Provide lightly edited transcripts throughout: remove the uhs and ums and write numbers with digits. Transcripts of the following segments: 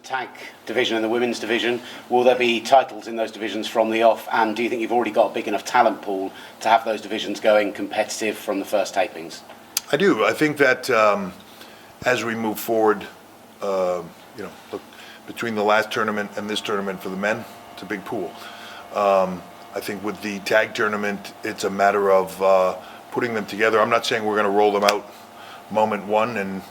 tag division and the women's division. Will there be titles in those divisions from the off? And do you think you've already got a big enough talent pool to have those divisions going competitive from the first tapings? I do. I think that as we move forward, look, between the last tournament and this tournament for the men, it's a big pool. I think with the tag tournament, it's a matter of putting them together. I'm not saying we're going to roll them out moment one and,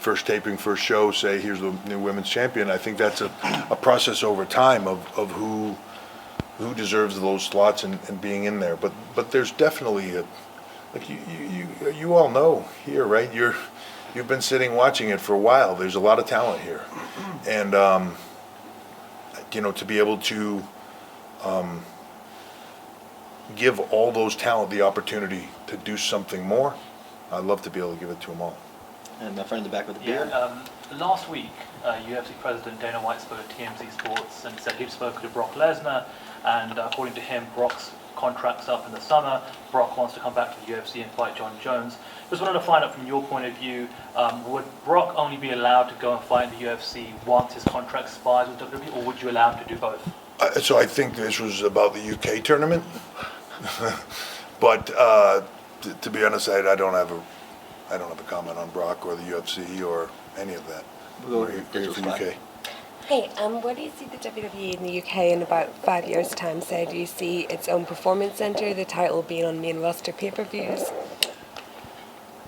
first taping, first show, say, here's the new women's champion. I think that's a process over time of who deserves those slots and being in there. But there's definitely like you all know here, right? You've been sitting watching it for a while. There's a lot of talent here, and to be able to give all those talent the opportunity to do something more, I'd love to be able to give it to them all. And my friend in the back with the beard. Last week, UFC President Dana White spoke to TMZ Sports and said he'd spoken to Brock Lesnar, and according to him, Brock's contract's up in the summer. Brock wants to come back to the UFC and fight John Jones. Just wanted to find out from your point of view, would Brock only be allowed to go and fight in the UFC once his contract expires with WWE, or would you allow him to do both? So I think this was about the UK tournament, but to be honest, I don't have a comment on Brock or the UFC or any of that. We'll go to for UK. Hey, where do you see the WWE in the UK in about 5 years' time? Say, do you see its own performance centre, the title being on main roster pay-per-views?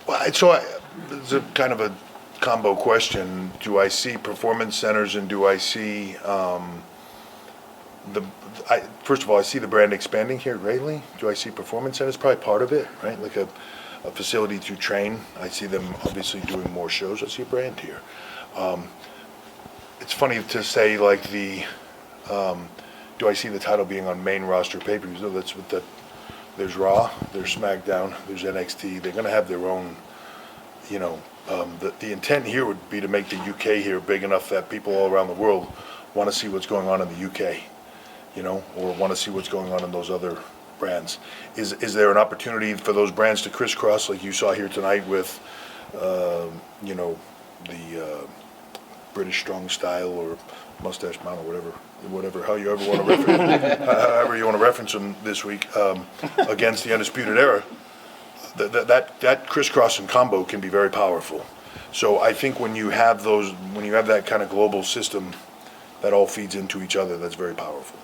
Well, it's a kind of a combo question. Do I see performance centers, and do I see first of all, I see the brand expanding here greatly. Do I see performance centers? Probably part of it, right? Like a facility to train. I see them obviously doing more shows. I see a brand here. It's funny to say, like, do I see the title being on main roster pay-per-views? No, that's what there's Raw, there's SmackDown, there's NXT. They're going to have their own, the intent here would be to make the UK here big enough that people all around the world want to see what's going on in the UK, or want to see what's going on in those other brands. Is there an opportunity for those brands to crisscross, like you saw here tonight with, the British Strong Style or Mustache Mountain, or whatever, how you ever want to reference, however you want to reference them this week, against the Undisputed Era, that crisscross and combo can be very powerful. So I think when you have that kind of global system that all feeds into each other, that's very powerful.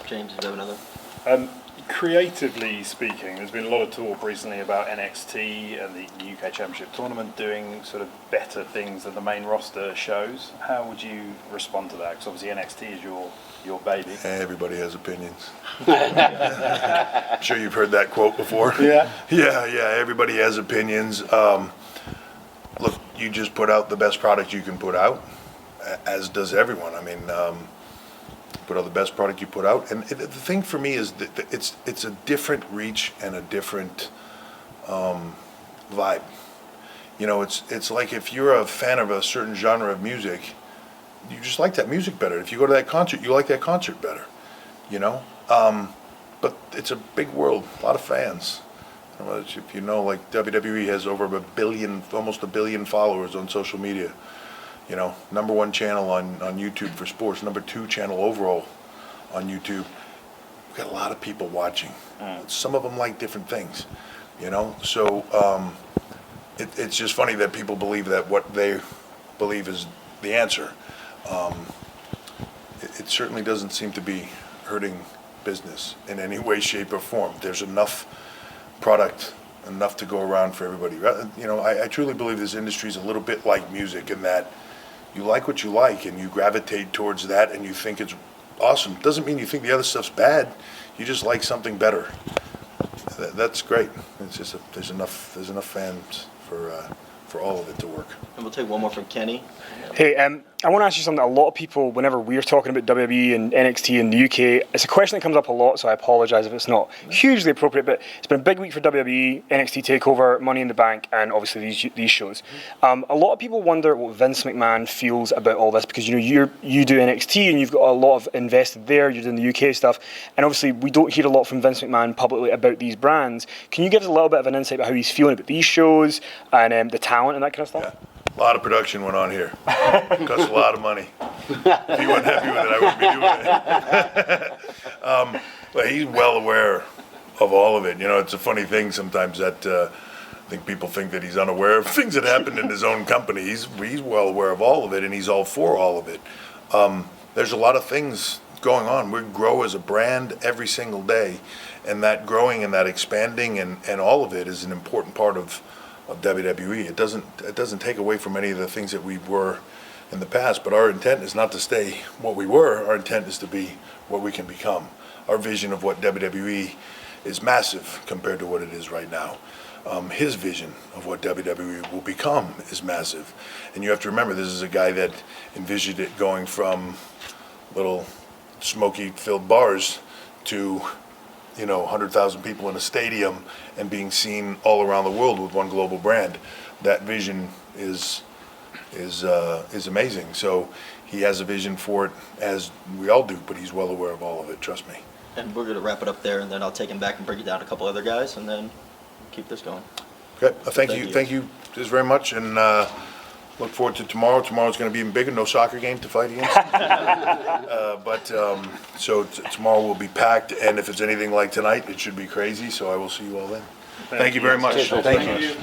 James, do you have another? Creatively speaking, there's been a lot of talk recently about NXT and the UK Championship Tournament doing sort of better things than the main roster shows. How would you respond to that? Because obviously NXT is your baby. Everybody has opinions. I'm sure you've heard that quote before. Yeah. Yeah, everybody has opinions. Look, you just put out the best product you can put out, as does everyone. I mean, put out the best product you put out, and the thing for me is that it's a different reach and a different vibe. It's like if you're a fan of a certain genre of music, you just like that music better. If you go to that concert, you like that concert better. But it's a big world, a lot of fans. If like WWE has over almost a billion followers on social media. Number one channel on YouTube for sports, number 2 channel overall on YouTube. We've got a lot of people watching. Some of them like different things, So it's just funny that people believe that what they believe is the answer. It certainly doesn't seem to be hurting business in any way, shape, or form. There's enough product, enough to go around for everybody. I truly believe this industry is a little bit like music in that you like what you like and you gravitate towards that and you think it's awesome. Doesn't mean you think the other stuff's bad. You just like something better. That's great. It's just there's enough fans for all of it to work. And we'll take one more from Kenny. Hey, I want to ask you something. A lot of people, whenever we're talking about WWE and NXT in the UK, it's a question that comes up a lot, so I apologise if it's not hugely appropriate, but it's been a big week for WWE, NXT TakeOver, Money in the Bank, and obviously these shows. A lot of people wonder what Vince McMahon feels about all this, because you do NXT and you've got a lot of invested there, you're doing the UK stuff, and obviously we don't hear a lot from Vince McMahon publicly about these brands. Can you give us a little bit of an insight about how he's feeling about these shows and the talent and that kind of stuff? A lot of production went on here. Cost a lot of money. If he wasn't happy with it, I wouldn't be doing it. But he's well aware of all of it. You know, it's a funny thing sometimes that I think people think that he's unaware of things that happened in his own company. He's well aware of all of it, and he's all for all of it. There's a lot of things going on. We grow as a brand every single day, and that growing and that expanding and all of it is an important part of WWE. It doesn't take away from any of the things that we were in the past, but our intent is not to stay what we were. Our intent is to be what we can become. Our vision of what WWE is massive compared to what it is right now. His vision of what WWE will become is massive. And you have to remember, this is a guy that envisioned it going from little smoky-filled bars to, 100,000 people in a stadium and being seen all around the world with one global brand. That vision is amazing. So he has a vision for it, as we all do, but he's well aware of all of it, trust me. And we're going to wrap it up there, and then I'll take him back and bring you down a couple other guys, and then keep this going. Okay, thank you just very much, and look forward to tomorrow. Tomorrow's going to be even bigger. No soccer game to fight against. So tomorrow will be packed, and if it's anything like tonight, it should be crazy. So I will see you all then. Thank you very much. Cheers, Thank thank you. you.